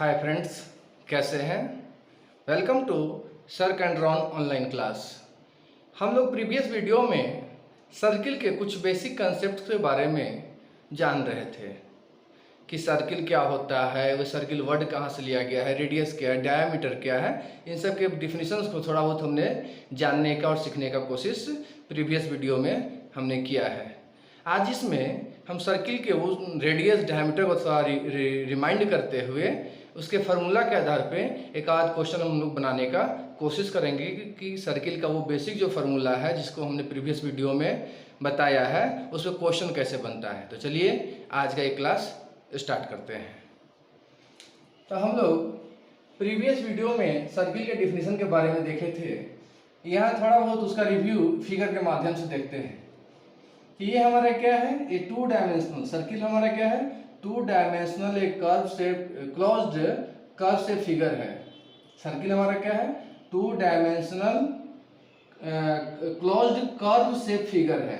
हाय friends, कैसे हैं। Welcome to सर्क एंड रॉन ऑनलाइन क्लास। हम लोग प्रीवियस वीडियो में सर्किल के कुछ बेसिक कंसेप्ट के बारे में जान रहे थे कि सर्किल क्या होता है, वो सर्किल वर्ड कहाँ से लिया गया है, रेडियस क्या है, डायमीटर क्या है। इन सब के डिफिनीशंस को थोड़ा बहुत हमने जानने का और सीखने का कोशिश प्रीवियस वीडियो में हमने किया है। आज इसमें हम सर्किल के वो रेडियस डायमीटर को थोड़ा रिमाइंड करते हुए उसके फार्मूला के आधार पे एक आध क्वेश्चन हम लोग बनाने का कोशिश करेंगे कि सर्किल का वो बेसिक जो फार्मूला है जिसको हमने प्रीवियस वीडियो में बताया है उस पर क्वेश्चन कैसे बनता है। तो चलिए आज का ये क्लास स्टार्ट करते हैं। तो हम लोग प्रीवियस वीडियो में सर्किल के डिफिनीशन के बारे में देखे थे। यहाँ थोड़ा बहुत उसका रिव्यू फिगर के माध्यम से देखते हैं कि ये हमारा क्या है। ये टू डायमेंशनल सर्किल हमारा क्या है, टू डायमेंशनल एक curve shape closed curve shape figure है। सर्किल हमारा क्या है, two dimensional closed curve shape figure है।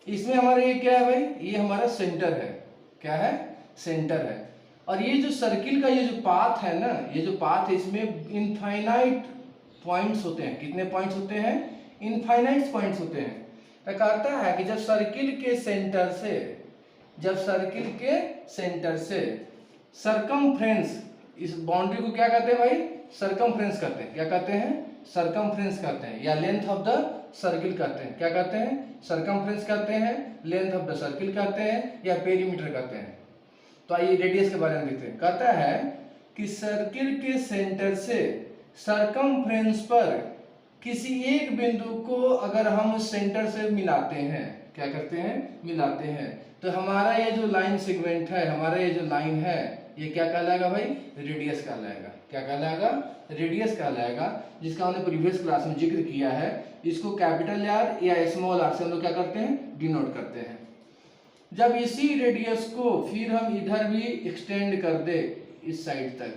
इसमें हमारा ये क्या है भाई, ये हमारा सेंटर है। क्या है, सेंटर है। और ये जो सर्किल का ये जो पाथ है ना, ये जो पाथ है इसमें इनफाइनाइट पॉइंट्स होते हैं। कितने पॉइंट्स होते हैं, इनफाइनाइट पॉइंट्स होते हैं। तो कहता है कि जब सर्किल के सेंटर से सरकमफ्रेंस, इस बाउंड्री को क्या कहते हैं भाई, सरकमफ्रेंस कहते हैं। क्या कहते हैं, सरकमफ्रेंस कहते हैं, या लेंथ ऑफ द सर्किल कहते हैं। क्या कहते हैं, सरकमफ्रेंस कहते हैं, लेंथ ऑफ द सर्किल कहते हैं, या पेरीमीटर कहते हैं। तो आइए रेडियस के बारे में देखते हैं। कहता है कि सर्किल के सेंटर से सरकमफ्रेंस पर किसी एक बिंदु को अगर हम सेंटर से मिलाते हैं, क्या करते हैं, मिलाते हैं, तो हमारा ये जो लाइन सेगमेंट है, हमारा ये जो लाइन है, ये क्या कहलाएगा भाई, रेडियस कहलाएगा। क्या कहलाएगा, रेडियस कहलाएगा, जिसका हमने प्रीवियस क्लास में जिक्र किया है। इसको कैपिटल आर या स्मॉल आर से हम लोग क्या करते हैं, डिनोट करते हैं। जब इसी रेडियस को फिर हम इधर भी एक्सटेंड कर दे इस साइड तक,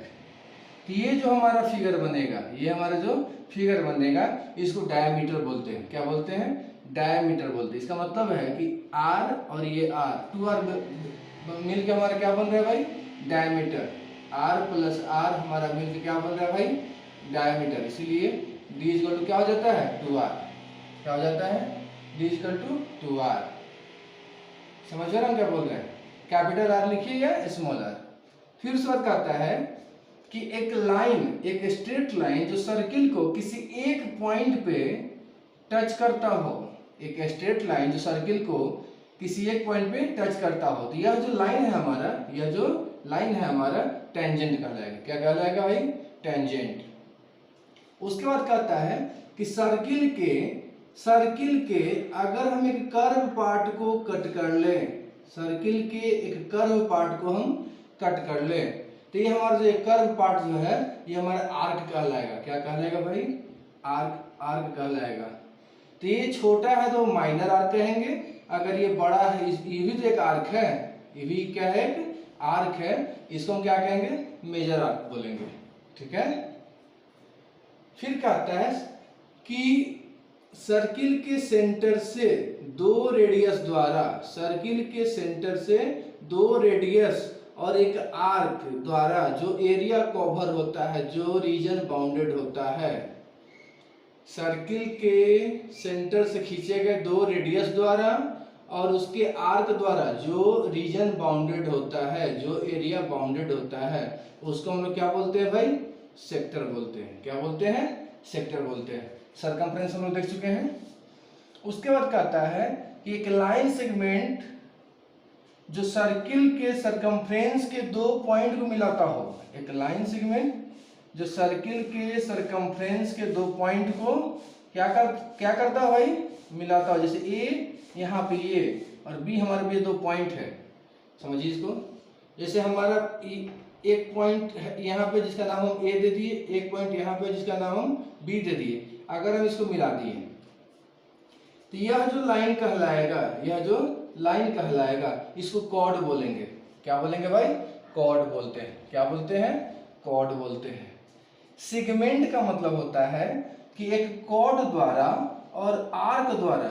तो ये जो हमारा फिगर बनेगा, ये हमारा जो फिगर बनेगा, इसको डायमीटर बोलते हैं। क्या बोलते हैं, डायमीटर बोलते हैं। इसका मतलब है कि आर और ये आर, टू आर मिल के हमारा क्या बन रहा है भाई, डायमीटर। आर प्लस आर हमारा मिल के क्या बन रहा है भाई, डायमीटर। इसीलिए डी इक्वल टू क्या हो जाता है, 2r। क्या हो जाता है, डी इक्वल टू 2r। समझ रहे हम क्या बोल रहे हैं, कैपिटल आर लिखिए या स्मॉल आर। फिर उसके बाद कहता है कि एक लाइन, एक स्ट्रेट लाइन जो सर्किल को किसी एक पॉइंट पे टच करता हो, एक स्ट्रेट लाइन जो सर्किल को किसी एक पॉइंट पे टच करता हो, तो यह जो लाइन है हमारा, यह जो लाइन है हमारा टेंजेंट कहलाएगा। क्या कहलाएगा भाई, टेंजेंट। उसके बाद कहता है कि सर्किल के अगर हम एक कर्व पार्ट को कट कर लें, सर्किल के एक कर्व पार्ट को हम कट कर लें, तो ये हमारा जो कर्व पार्ट जो है ये हमारा आर्क कहलाएगा। क्या कहलाएगा भाई, आर्क कहलाएगा। तो ये छोटा है तो माइनर आर्क कहेंगे, अगर ये बड़ा है, ये भी तो एक आर्क है, ये भी क्या है, एक आर्क है, इसको हम क्या कहेंगे, मेजर आर्क बोलेंगे। ठीक है। फिर कहता है कि सर्किल के सेंटर से दो रेडियस द्वारा, सर्किल के सेंटर से दो रेडियस और एक आर्क द्वारा जो एरिया कवर होता है, जो रीजन बाउंडेड होता है, सर्किल के सेंटर से खींचे गए दो रेडियस द्वारा और उसके आर्क द्वारा जो रीजन बाउंडेड होता है, जो एरिया बाउंडेड होता है, उसको हम लोग क्या बोलते हैं भाई, सेक्टर बोलते हैं। क्या बोलते हैं, सेक्टर बोलते हैं। सरकमफ्रेंस हम लोग देख चुके हैं। उसके बाद कहता है कि एक लाइन सेगमेंट जो सर्किल के सरकमफ्रेंस के दो पॉइंट को मिलाता हो, एक लाइन सेगमेंट जो सर्किल के सरकमफ्रेंस के दो पॉइंट को क्या करता है भाई, मिलाता हो। जैसे ए यहाँ पे ये और बी हमारे भी दो पॉइंट है, समझिए इसको। जैसे हमारा एक पॉइंट यहाँ पे जिसका नाम हम ए दे दिए, एक पॉइंट यहाँ पे जिसका नाम हम बी दे दिए। अगर हम इसको मिला दिए तो यह जो लाइन कहलाएगा, यह जो लाइन कहलाएगा, इसको कॉर्ड बोलेंगे। क्या बोलेंगे भाई, कॉर्ड बोलते हैं। क्या बोलते हैं, कॉर्ड बोलते हैं। सेगमेंट का मतलब होता है कि एक कॉर्ड द्वारा और आर्क द्वारा,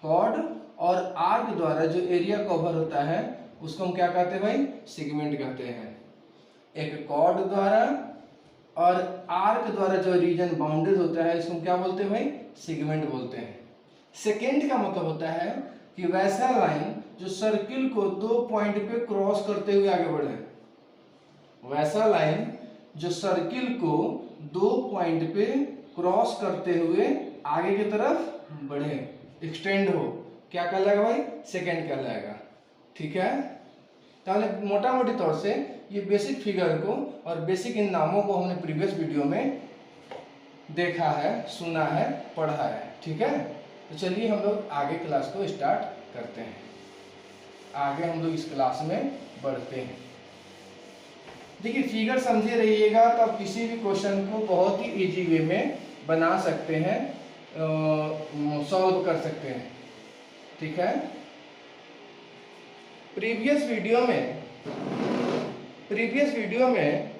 कॉर्ड और आर्क द्वारा जो एरिया कवर होता है उसको हम क्या कहते हैं भाई, सेगमेंट कहते हैं। एक कॉर्ड द्वारा और आर्क द्वारा जो रीजन बाउंडेड होता है इसको क्या बोलते हैं भाई, सेगमेंट बोलते हैं। सेकेंड का मतलब होता है कि वैसा लाइन जो सर्किल को 2 पॉइंट पे क्रॉस करते हुए आगे बढ़े, वैसा लाइन जो सर्किल को 2 पॉइंट पे क्रॉस करते हुए आगे की तरफ बढ़े, एक्सटेंड हो, क्या कहलाएगा भाई, सेकेंड कहलाएगा। ठीक है, ताहले मोटा मोटी तौर से ये बेसिक फिगर को और बेसिक इन नामों को हमने प्रीवियस वीडियो में देखा है, सुना है, पढ़ा है। ठीक है, तो चलिए हम लोग आगे क्लास को स्टार्ट करते हैं, आगे हम लोग इस क्लास में बढ़ते हैं। देखिए फिगर समझे रहिएगा तो आप किसी भी क्वेश्चन को बहुत ही इजी वे में बना सकते हैं, सॉल्व कर सकते हैं। ठीक है, प्रीवियस वीडियो में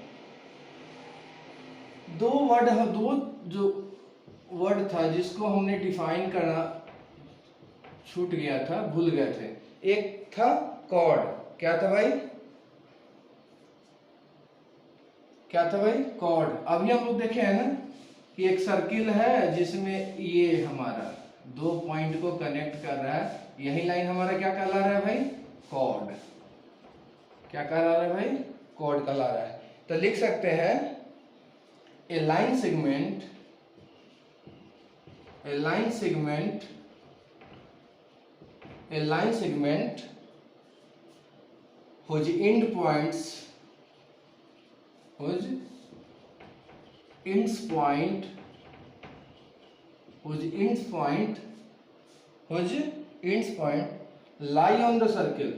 दो जो वर्ड था जिसको हमने डिफाइन करना छूट गया था, भूल गए थे। एक था कॉर्ड, क्या था भाई, कॉर्ड। अभी हम लोग देखे हैं ना कि एक सर्किल है जिसमें ये हमारा 2 पॉइंट को कनेक्ट कर रहा है, यही लाइन हमारा क्या कहला रहा है भाई, कॉर्ड। क्या कहला रहा है भाई, कॉर्ड कहला रहा है। तो लिख सकते हैं a line segment whose end points lie on the circle,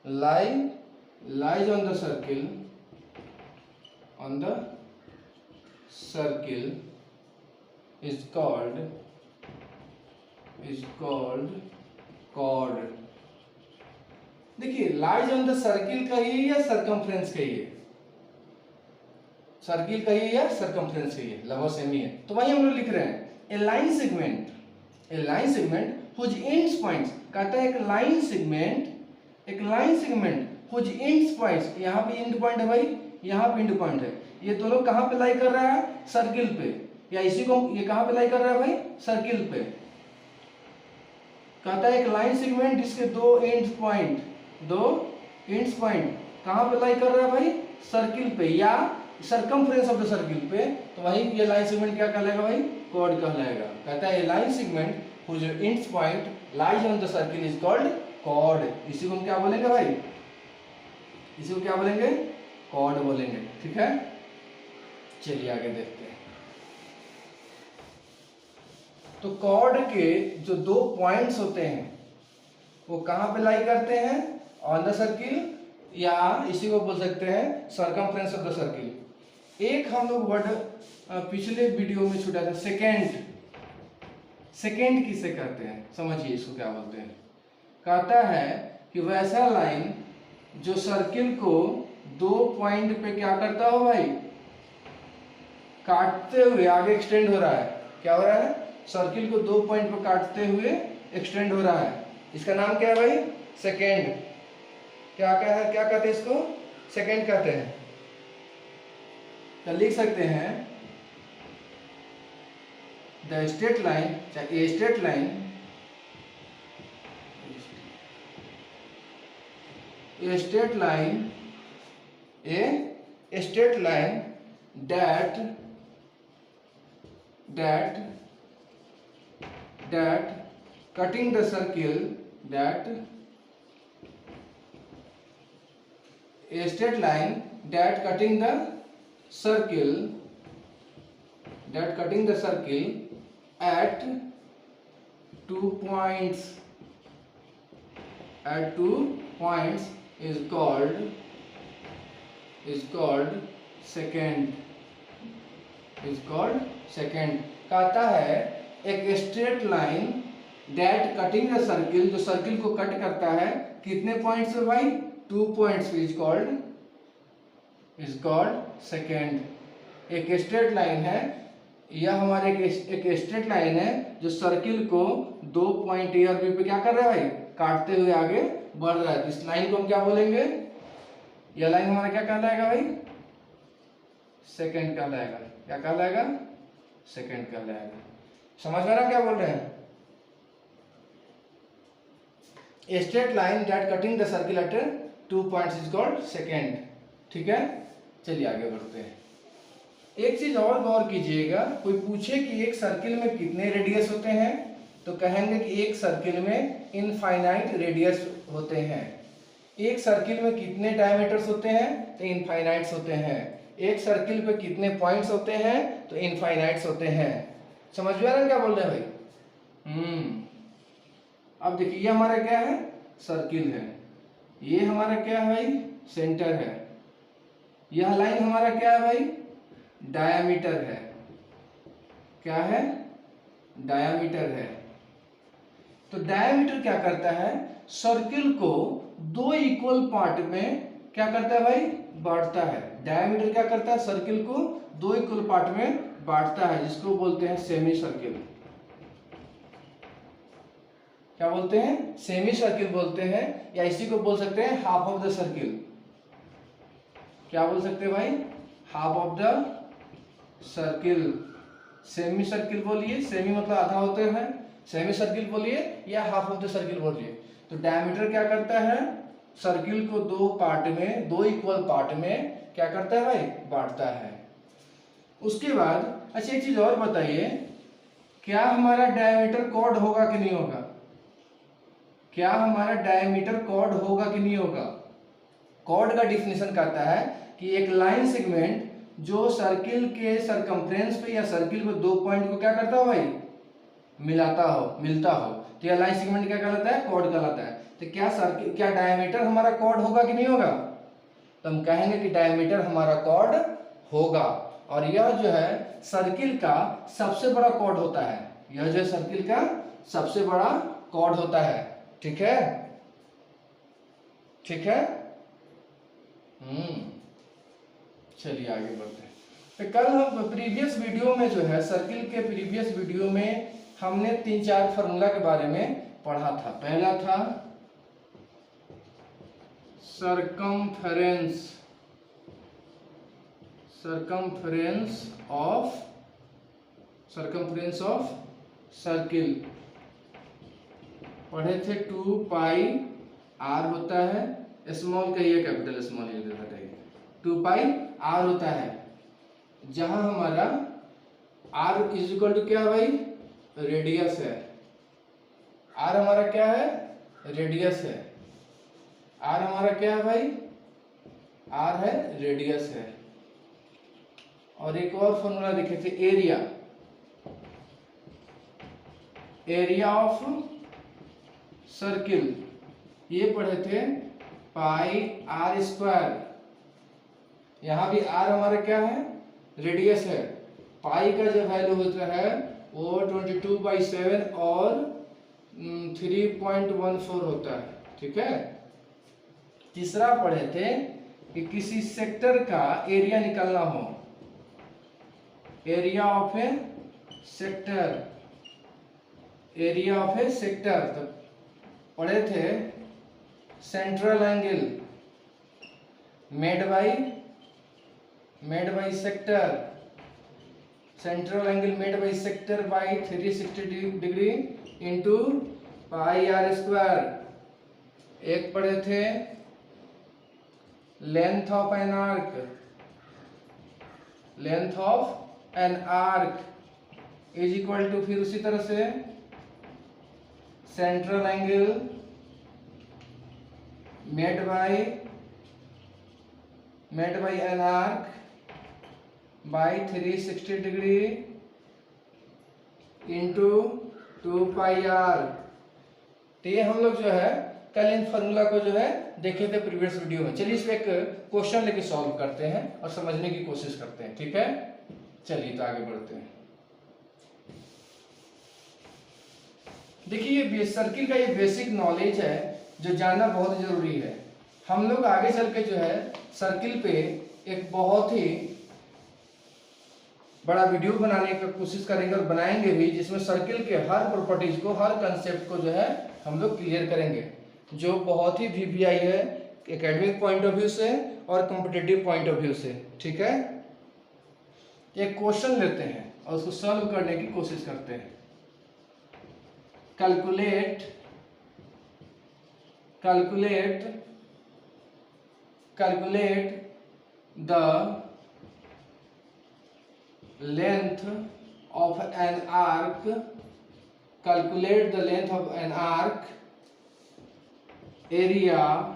lies on the circle is called chord। देखिए लाइज ऑन द सर्किल कहिए या सरकमफ्रेंस कहिए, सर्किल कहिए या सरकमफ्रेंस कहिए, लगभग सेम ही है। तो वही हम लोग लिख रहे हैं a line segment whose ends points, कहता है एक line segment whose ends points, यहाँ पे एंड पॉइंट है भाई, यहाँ पे एंड पॉइंट है, ये दोनों कहाँ पे लाई कर रहा है, सर्किल पे, या इसी को ये कहाँ पे लाई कर रहा है भाई, सर्किल पे। कहता है एक लाइन सेगमेंट जिसके दो एंड पॉइंट कहाँ पे लाई कर रहा है भाई, सर्किल पे या सरकमफ्रेंस ऑफ द सर्किल पे, तो वही ये लाइन सेगमेंट क्या कहलाएगा भाई, कॉर्ड कहलाएगा। कहता है line segment whose ends point lies on the circle is called chord। इसी को हम क्या बोलेंगे भाई, इसी को क्या बोलेंगे, कॉर्ड बोलेंगे। ठीक है, चलिए आगे देखते हैं। तो कॉर्ड के जो 2 पॉइंट्स होते हैं वो कहाँ पे लाई करते हैं, ऑन द सर्किल, या इसी को बोल सकते हैं सरकमफ्रेंस ऑफ द सर्किल। एक हम लोग वर्ड पिछले वीडियो में छूटा था, सेकेंड किसे कहते हैं, समझिए इसको क्या बोलते हैं। कहता है कि वैसा लाइन जो सर्किल को 2 पॉइंट पे क्या करता हो भाई, काटते हुए आगे एक्सटेंड हो रहा है। क्या हो रहा है, सर्किल को 2 पॉइंट पे काटते हुए एक्सटेंड हो रहा है, इसका नाम क्या है भाई, सेकेंड। क्या कहते हैं इसको, सेकेंड कहते हैं। तो लिख सकते हैं द स्ट्रेट लाइन, चाहे a straight line that cutting the circle, a straight line that cutting the circle at 2 points is called second. कहता है एक straight line date cutting the circle, जो सर्किल को कट करता है कितने पॉइंट्स पे भाई, 2 पॉइंट्स पे, इज कॉल्ड सेकेंड। एक स्ट्रेट लाइन है, यह हमारे एक स्ट्रेट लाइन है जो सर्किल को 2 पॉइंट ए और बी पे क्या कर रहा है भाई, काटते हुए आगे बढ़ रहा है। तो इस लाइन को हम क्या बोलेंगे, यह लाइन हमारा क्या कहलाएगा भाई, सेकंड कहलाएगा। क्या कहलाएगा, सेकंड कहलाएगा। समझ में आ रहा क्या बोल रहे हैं, a straight line that cutting the circle eight 2 points is called second. ठीक है, चलिए आगे बढ़ते हैं। एक चीज और गौर कीजिएगा, कोई पूछे कि एक सर्किल में कितने रेडियस होते हैं, तो कहेंगे कि एक सर्किल में इनफाइनाइट रेडियस होते हैं। एक सर्किल में कितने डायमीटर्स होते हैं, तो इनफाइनाइट्स होते हैं। एक सर्किल पे कितने पॉइंट्स होते हैं, तो इनफाइनाइट्स होते हैं। समझ में आ रहा है क्या बोल रहे हैं भाई। अब देखिए ये हमारा क्या है, सर्किल है, ये हमारा क्या है भाई, सेंटर है। यह लाइन हमारा क्या है भाई, डायामीटर है। क्या है, डायामीटर है। तो डायामीटर क्या करता है, सर्किल को दो इक्वल पार्ट में क्या करता है भाई, बांटता है। डायामीटर क्या करता है, सर्किल को दो इक्वल पार्ट में बांटता है, जिसको बोलते हैं सेमी सर्किल। क्या बोलते हैं, सेमी सर्किल बोलते हैं, या इसी को बोल सकते हैं हाफ ऑफ द सर्किल। क्या बोल सकते हैं भाई, half of the circle. Semi circle बोलिए, सेमी मतलब आधा होते हैं, सेमी सर्किल बोलिए या हाफ ऑफ द सर्किल बोलिए। तो डायमीटर क्या करता है, सर्किल को दो पार्ट में, दो इक्वल पार्ट में क्या करता है भाई, बांटता है। उसके बाद अच्छा एक चीज और बताइए, क्या हमारा डायमीटर कॉर्ड होगा कि नहीं होगा, क्या हमारा डायमीटर कॉर्ड होगा कि नहीं होगा। कॉर्ड का डिफिनेशन कहता है कि एक लाइन सेगमेंट जो सर्किल के सरकमफ्रेंस पे या सर्किल को दो पॉइंट को क्या करता हो भाई, मिलाता हो, मिलता हो, तो यह लाइन सेगमेंट क्या कहलाता है, कॉर्ड कहलाता है। तो क्या सर्किल, क्या डायमीटर हमारा कॉर्ड होगा कि नहीं होगा, तो हम कहेंगे कि डायमीटर हमारा कॉर्ड होगा। और यह जो है सर्किल का सबसे बड़ा कॉर्ड होता है, यह जो सर्किल का सबसे बड़ा कॉर्ड होता है। ठीक है, ठीक है। चलिए आगे बढ़ते हैं। तो कल हम प्रीवियस वीडियो में जो है, सर्किल के प्रीवियस वीडियो में हमने 3-4 फार्मूला के बारे में पढ़ा था। पहला था सरकमफेरेंस, सरकमफेरेंस ऑफ सर्किल पढ़े थे। 2 पाई आर होता है, स्मॉल कहिए कैपिटल स्मॉल ये बताइए, 2 पाई आर होता है, जहां हमारा आर इज इक्वल टू क्या भाई, रेडियस है। आर हमारा क्या है, रेडियस है। आर हमारा क्या है भाई, आर है, रेडियस है। और एक और फॉर्मूला देखे थे, एरिया, एरिया ऑफ सर्किल, ये पढ़े थे पाई आर स्क्वायर। यहां भी आर हमारा क्या है, रेडियस है। पाई का जो वैल्यू होता है वो 22/7 और 3.14 होता है। ठीक है। तीसरा पढ़े थे कि किसी सेक्टर का एरिया निकालना हो, area of a sector, area of a sector, तो पढ़े थे central angle made by sector, central angle made by sector by 360 degree into pi r square. एक पढ़े थे length of an arc, length of an arc is equal to, फिर उसी तरह से central angle made by an arc by 360 degree into 2 pi r. तो ये हम लोग जो है कल इन फॉर्मूला को जो है देखे थे प्रीवियस वीडियो में। चलिए इसमें एक क्वेश्चन लेके सॉल्व करते हैं और समझने की कोशिश करते हैं। ठीक है, चलिए तो आगे बढ़ते हैं। देखिए सर्किल का ये बेसिक नॉलेज है जो जानना बहुत जरूरी है। हम लोग आगे चल के जो है सर्किल पे एक बहुत ही बड़ा वीडियो बनाने की कोशिश करेंगे और बनाएंगे भी, जिसमें सर्किल के हर प्रॉपर्टीज को, हर कंसेप्ट को जो है हम लोग क्लियर करेंगे, जो बहुत ही वीवीआई है एकेडमिक पॉइंट ऑफ व्यू से और कॉम्पिटिटिव पॉइंट ऑफ व्यू से। ठीक है, एक क्वेश्चन लेते हैं और उसको सॉल्व करने की कोशिश करते हैं। Calculate the length of an arc, calculate the length of an arc, area,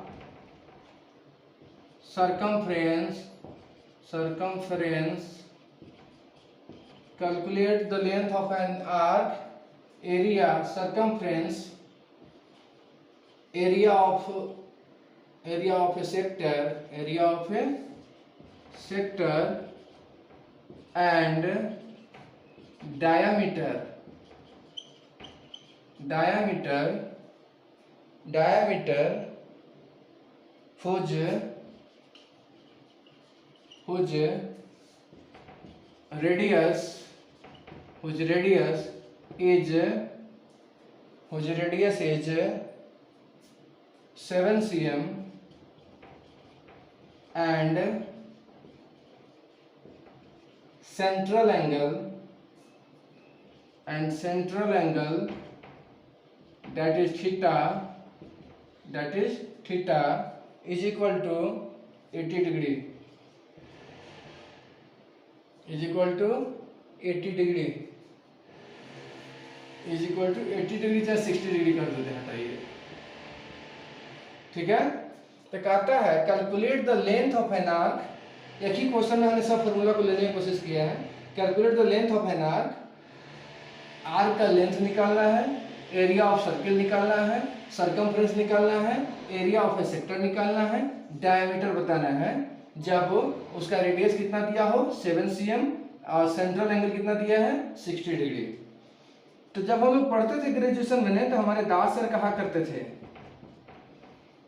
circumference, calculate the length of an arc, area, circumference, area of a sector and diameter whose radius is 7 cm and central angle that is theta is equal to 80 degree is equal to 80 degree चाहे 60 degree कर देते हैं, हटाइए। ठीक है, तो कहता है calculate the length of an arc. एक ही क्वेश्चन में हमने सब फॉर्मूला को लेने की कोशिश किया है। Calculate the length of an arc, arc का लेंथ निकालना है, एरिया ऑफ सर्किल निकालना है, सरकमफ्रेंस निकालना है, एरिया ऑफ ए सेक्टर निकालना है, डायमीटर बताना है। जब उसका रेडियस कितना दिया हो 7 cm और सेंट्रल एंगल कितना दिया है 60 डिग्री। तो जब हम लोग पढ़ते थे ग्रेजुएशन में, तो हमारे दास सर कहा करते थे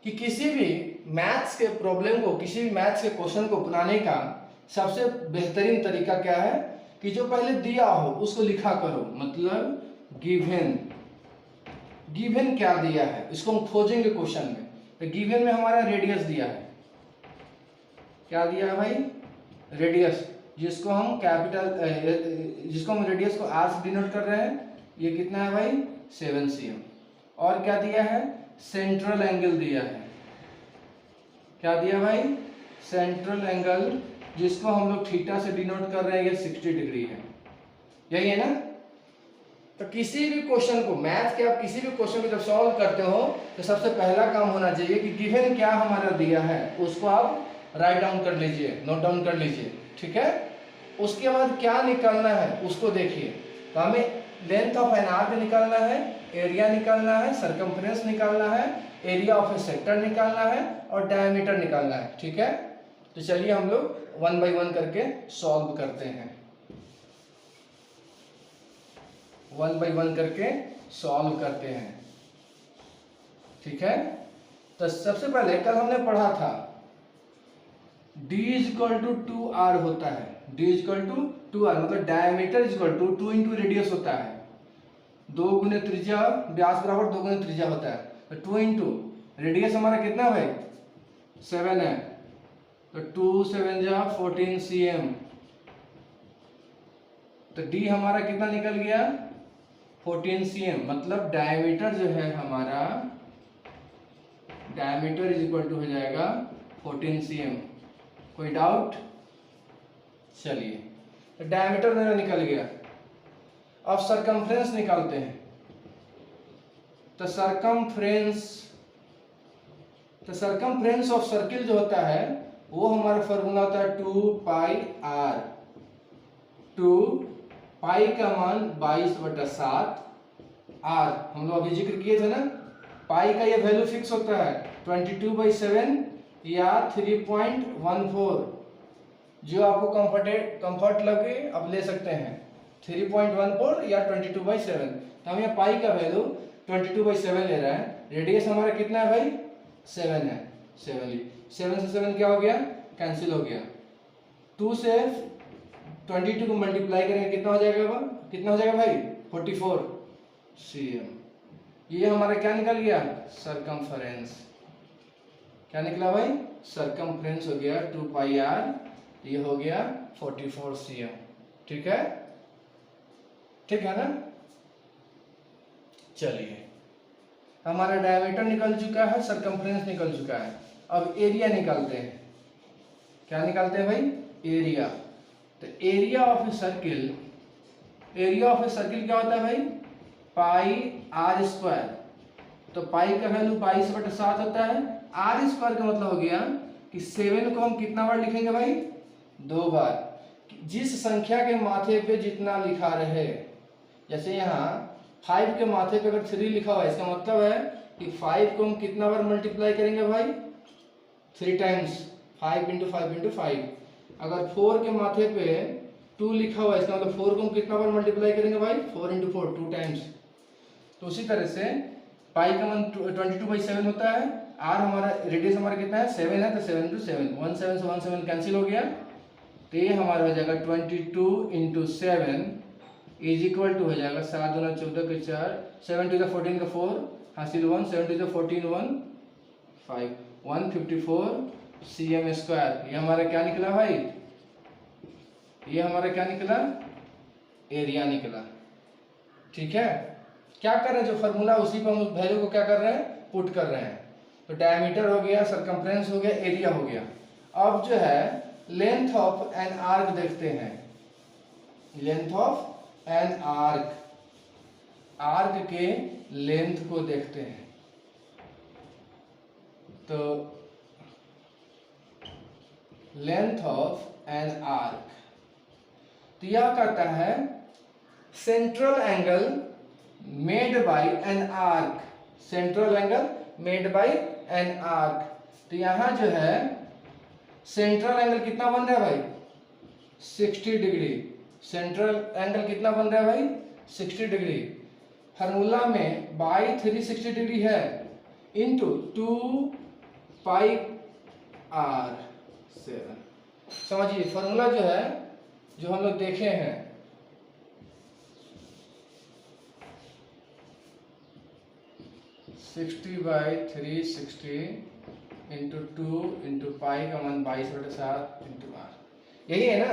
कि किसी भी मैथ्स के प्रॉब्लम को, किसी भी मैथ्स के क्वेश्चन को बनाने का सबसे बेहतरीन तरीका क्या है कि जो पहले दिया हो उसको लिखा करो। मतलब गिवन क्या दिया है इसको हम खोजेंगे क्वेश्चन में। तो गिवन में हमारा रेडियस दिया है, क्या दिया है भाई, रेडियस, जिसको हम रेडियस को आर से डिनोट कर रहे हैं। ये कितना है भाई 7 cm। और क्या दिया है, सेंट्रल एंगल दिया है। क्या दिया भाई, सेंट्रल एंगल, जिसको हम लोग थीटा से डिनोट कर रहे हैं, ये 60 डिग्री है। यही है ना। तो किसी भी क्वेश्चन को, मैथ के आप किसी भी क्वेश्चन को जब सॉल्व करते हो तो सबसे पहला काम होना चाहिए कि गिवन क्या हमारा दिया है उसको आप राइट डाउन कर लीजिए, नोट डाउन कर लीजिए। ठीक है, उसके बाद क्या निकालना है उसको देखिए। तो हमें लेंथ ऑफ एन आर्क निकालना है, एरिया निकालना है, सरकमफ्रेंस निकालना है, एरिया ऑफ ए सेक्टर निकालना है और डायमीटर निकालना है। ठीक है, तो चलिए हम लोग 1 by 1 करके सॉल्व करते हैं। 1 by 1 करके सॉल्व करते हैं। ठीक है, तो सबसे पहले कल हमने पढ़ा था d = 2r होता है। d = 2r मतलब डायमीटर = 2 × रेडियस होता है। 2 गुने त्रिज्या, व्यास बराबर 2 गुने त्रिज्या होता है। तो 2 × रेडियस हमारा कितना भाई 7 है, तो 2 7 जा 14 cm। तो d हमारा कितना निकल गया 14 cm। मतलब डायमीटर जो है हमारा, डायमीटर = हो जाएगा 14 cm। कोई डाउट? चलिए, तो डायमीटर मेरा निकल गया। अब सरकमफ्रेंस निकालते हैं। तो सरकमफ्रेंस ऑफ सर्किल जो होता है वो हमारा फॉर्मूला होता है 2πr। 2 पाई का मान 22/7, r हम लोग अभी जिक्र किए थे ना, पाई का ये वैल्यू फिक्स होता है 22/7 या 3.14। जो आपको कंफर्ट लगे आप ले सकते हैं, 3.14 या 22/7। तो हम यहाँ पाई का वैल्यू 22/7 ले रहे हैं। रेडियस हमारा कितना है भाई 7 है। 7 से 7 क्या हो गया, कैंसिल हो गया। 2 से 22 को मल्टीप्लाई करेंगे कितना हो जाएगा भाई 44 cm। ये हमारा क्या निकल गया, सरकमफरेंस। क्या निकला भाई? सरकमफ्रेंस हो गया 2 पाई आर, ये हो गया 44 cm। ठीक है, ठीक है ना? चलिए, हमारा डायमीटर निकल चुका है, सरकमफ्रेंस निकल चुका है। अब एरिया निकालते हैं। क्या निकालते हैं भाई? एरिया। तो area of a circle, area of a circle क्या होता है भाई? पाई आर स्क्वायर। तो पाई का वैल्यू 22/7 होता है। आर स्क्वायर का मतलब हो गया कि 7 को हम कितना बार लिखेंगे भाई? 2 बार। जिस संख्या के माथे पे जितना लिखा रहे, जैसे यहाँ 5 के माथे पे अगर 3 लिखा हुआ है, इसका मतलब है कि 5 को हम कितना बार मल्टीप्लाई करेंगे भाई? 3 टाइम्स। 5 × 5 × 5। अगर 4 के माथे पे 2 लिखा हुआ है, इसका मतलब 4 को हम कितना बार मल्टीप्लाई करेंगे भाई? 4 × 4, 2 टाइम्स। तो उसी तरह से पाई का मान 22/7 होता है। आर हमारा रेडियस हमारा कितना है? 7 है, तो 7 × 7, 1 7 से 1 7 कैंसिल हो गया। तो ये हमारा हो जाएगा 22 × 7 इज इक्वल टू हो जाएगा 7 × 14 के 4, 7 × 14 का 4 हासिल 1, 7 × 14 1 5, 154 cm²। ये हमारा क्या निकला भाई? ये हमारा क्या निकला? एरिया निकला। ठीक है, क्या कर रहे हैं? जो फॉर्मूला उसी पर हम उस वैल्यू को क्या कर रहे हैं? पुट कर रहे हैं। तो डायमीटर हो गया, सरकमफ्रेंस हो गया, एरिया हो गया। अब जो है लेंथ ऑफ एन आर्क देखते हैं। Length of an arc, arc के लेंथ को देखते हैं। तो लेंथ ऑफ एन आर्क, तो यह कहता है central angle made bye an arc, central angle made bye an arc. तो यहां जो है सेंट्रल एंगल कितना बन रहा है भाई? 60 डिग्री। सेंट्रल एंगल कितना बन रहा है भाई? 60 डिग्री। फार्मूला में बाई 360 डिग्री है इंटू 2 पाई आर 7। समझिए फार्मूला जो है, जो हम लोग देखे हैं, sixty by 360 into 2 into pi का मान 22/7 इंटू आर, यही है ना?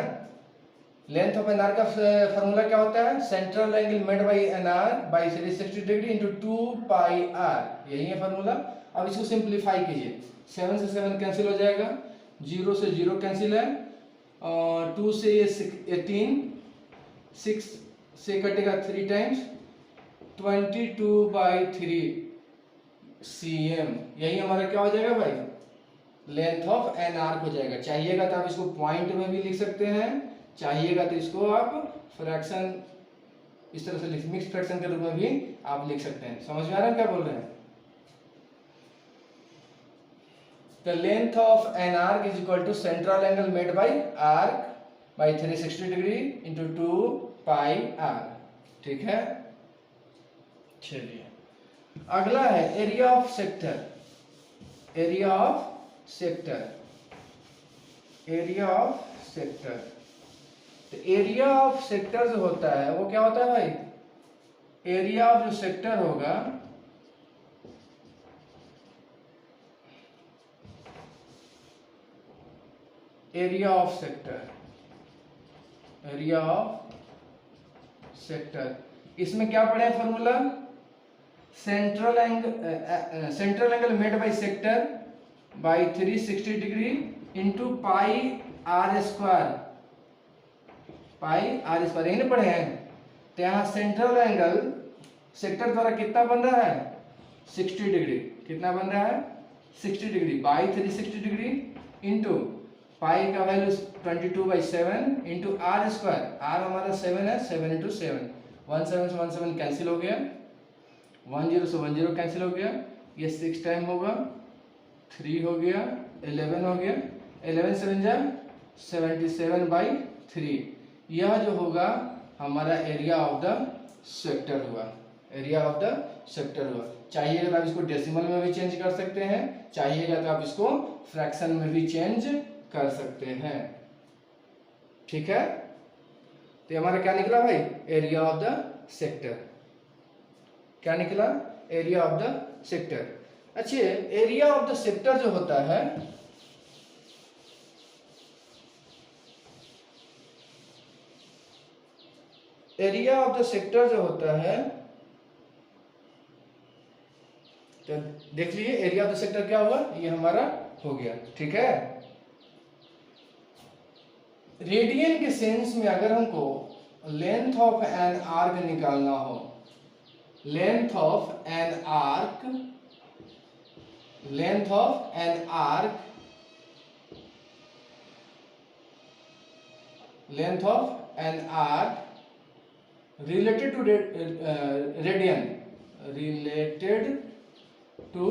लेंथ ऑफ एन आर का फॉर्मूला क्या होता है? Central angle made by an arc by 360 degree into 2 pi r, यही है फॉर्मूला। अब इसको सिंप्लीफाई कीजिए। 7 से 7 कैंसिल हो जाएगा, 0 से 0 कैंसिल है, 2 से ये 18, 6 से कटेगा 3 टाइम्स, 22/3 cm। यही हमारा क्या हो जाएगा भाई? लेंथ ऑफ एन आर्क हो जाएगा। चाहिएगा तो आप इसको पॉइंट में भी लिख सकते हैं, चाहिएगा तो इसको आप फ्रैक्शन इस तरह से लिख, मिक्स फ्रैक्शन के रूप में भी आप लिख सकते हैं। समझ में आ रहा है क्या बोल रहे हैं? The length of an arc is equal to central angle made by arc by 360 degree into 2 pi r। ठीक है, चलिए अगला है area of sector. Area of sector, area of sector. तो एरिया ऑफ सेक्टर जो होता है वो क्या होता है भाई? एरिया ऑफ जो सेक्टर होगा, area of sector, area of sector, इसमें क्या पढ़े formula? Central angle made by sector by 360 degree into pi r square, pi r square, यही ना पढ़े हैं? तो यहाँ सेंट्रल एंगल सेक्टर द्वारा कितना बन रहा है? 60 डिग्री। कितना बन रहा है? 60 degree by 360 degree into pi का value 22/7 into r square, r हमारा 7 है, 7 इंटू 7, 1 7 से 1 7 कैंसिल हो गया, 1 0 से 1 0 कैंसिल हो गया, ये 6 टाइम होगा, 3 हो गया, 11 हो गया, 11 7 जा 77/3। यह जो होगा हमारा एरिया ऑफ द सेक्टर हुआ, एरिया ऑफ द सेक्टर हुआ। चाहिएगा तो आप इसको डेसिमल में भी चेंज कर सकते हैं, चाहिएगा तो आप इसको फ्रैक्शन में भी चेंज कर सकते हैं। ठीक है, तो हमारा क्या निकला भाई? Area of the sector. क्या निकला? Area of the sector. अच्छा, एरिया ऑफ द सेक्टर जो होता है, एरिया ऑफ द सेक्टर जो होता है, तो देख लीजिए एरिया ऑफ द सेक्टर क्या हुआ, ये हमारा हो गया। ठीक है, रेडियन के सेंस में अगर हमको लेंथ ऑफ एन आर्क निकालना हो, length of an arc, length of an arc, length of an arc related to radian, related to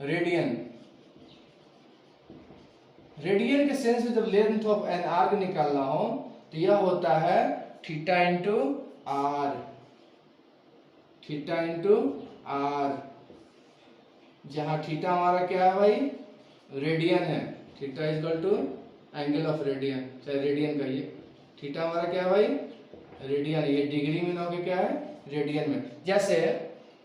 radian, radian के सेंस में जब लेंथ ऑफ एन आर्क निकालना हो तो यह होता है theta into r, theta into r, जहां थीटा हमारा क्या है भाई, रेडियन है, theta is equal to angle of radian, चाहे रेडियन कहिए, थीटा हमारा क्या है भाई, रेडियन, ये डिग्री में ना हो क्या है, रेडियन में। जैसे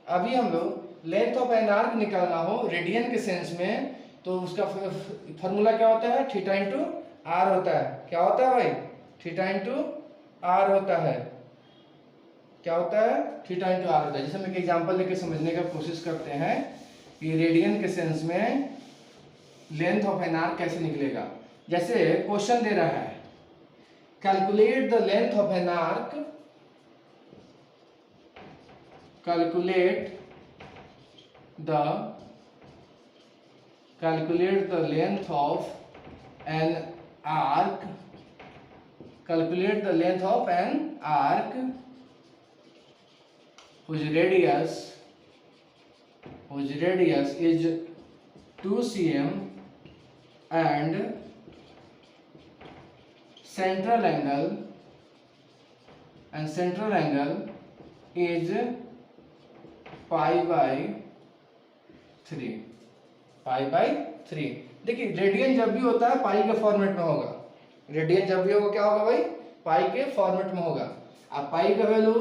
अभी हम लोग लेंथ ऑफ एन आर्क निकालना हो रेडियन के सेंस में, तो उसका फॉर्मूला क्या होता है, थीटा इंटू आर होता है। क्या होता है भाई, थीटा इंटू आर होता है। क्या होता है, थीटा इंटू आर होता है। जैसे हम एक एग्जांपल लेके समझने का कोशिश करते हैं कि रेडियन के सेंस में लेंथ ऑफ एन आर्क कैसे निकलेगा। जैसे क्वेश्चन दे रहा है, calculate the length of an arc, calculate the length of an arc, calculate the length of an arc whose radius is 2 cm and central angle is pi by 3, pi by 3। देखिए radian जब भी होता है पाई के format में होगा, radian जब भी होगा क्या होगा भाई, पाई के फॉर्मेट में होगा। अब पाई का वैल्यू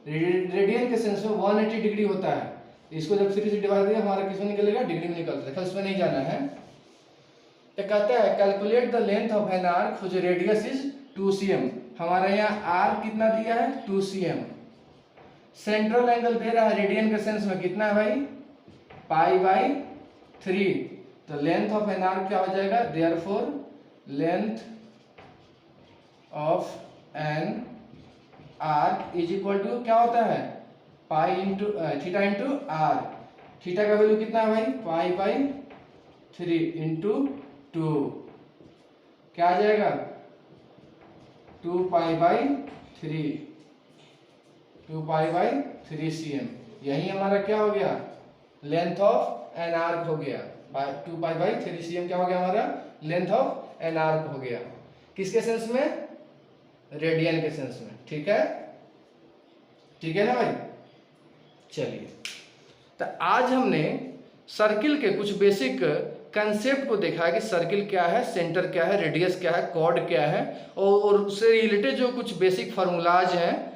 रेडियन के सेंस में 180 डिग्री होता है, इसको जब 3 से डिवाइड करेंगे हमारा किसमें निकलेगा, डिग्री में निकलता है, इसमें नहीं जाना है। तो कहता है calculate the length of an arc whose radius is 2 cm, हमारे यहाँ आर्क कितना दिया है 2 cm, सेंट्रल एंगल दे रहा है रेडियन के सेंस में कितना है भाई, पाई बाई 3। तो लेंथ ऑफ एन आर्क क्या हो जाएगा, therefore length of an arc is equal to क्या होता है, pi into theta into r. Theta का वैल्यू कितना है भाई, पाई बाई 3 इंटू 2, क्या आ जाएगा 2 pi by 3, 2 pi by 3 cm। यही हमारा क्या हो गया, लेंथ ऑफ एन आर्क हो गया, 2 पाई बाई 3 cm क्या हो गया हमारा, लेंथ ऑफ एन आर्क हो गया। किसके सेंस में, रेडियन के सेंस में। ठीक है, ठीक है ना भाई। चलिए, तो आज हमने सर्किल के कुछ बेसिक कंसेप्ट को देखा है कि सर्किल क्या है, सेंटर क्या है, रेडियस क्या है, कॉर्ड क्या है, और उससे रिलेटेड जो कुछ बेसिक फार्मूलाज हैं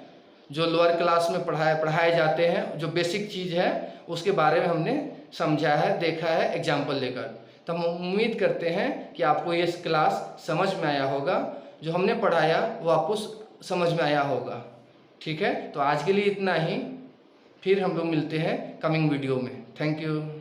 जो लोअर क्लास में पढ़ाए जाते हैं, जो बेसिक चीज़ है उसके बारे में हमने समझा है, देखा है एग्जाम्पल लेकर। तो हम उम्मीद करते हैं कि आपको ये क्लास समझ में आया होगा, जो हमने पढ़ाया वो आपको समझ में आया होगा। ठीक है, तो आज के लिए इतना ही, फिर हम लोग मिलते हैं कमिंग वीडियो में। Thank you.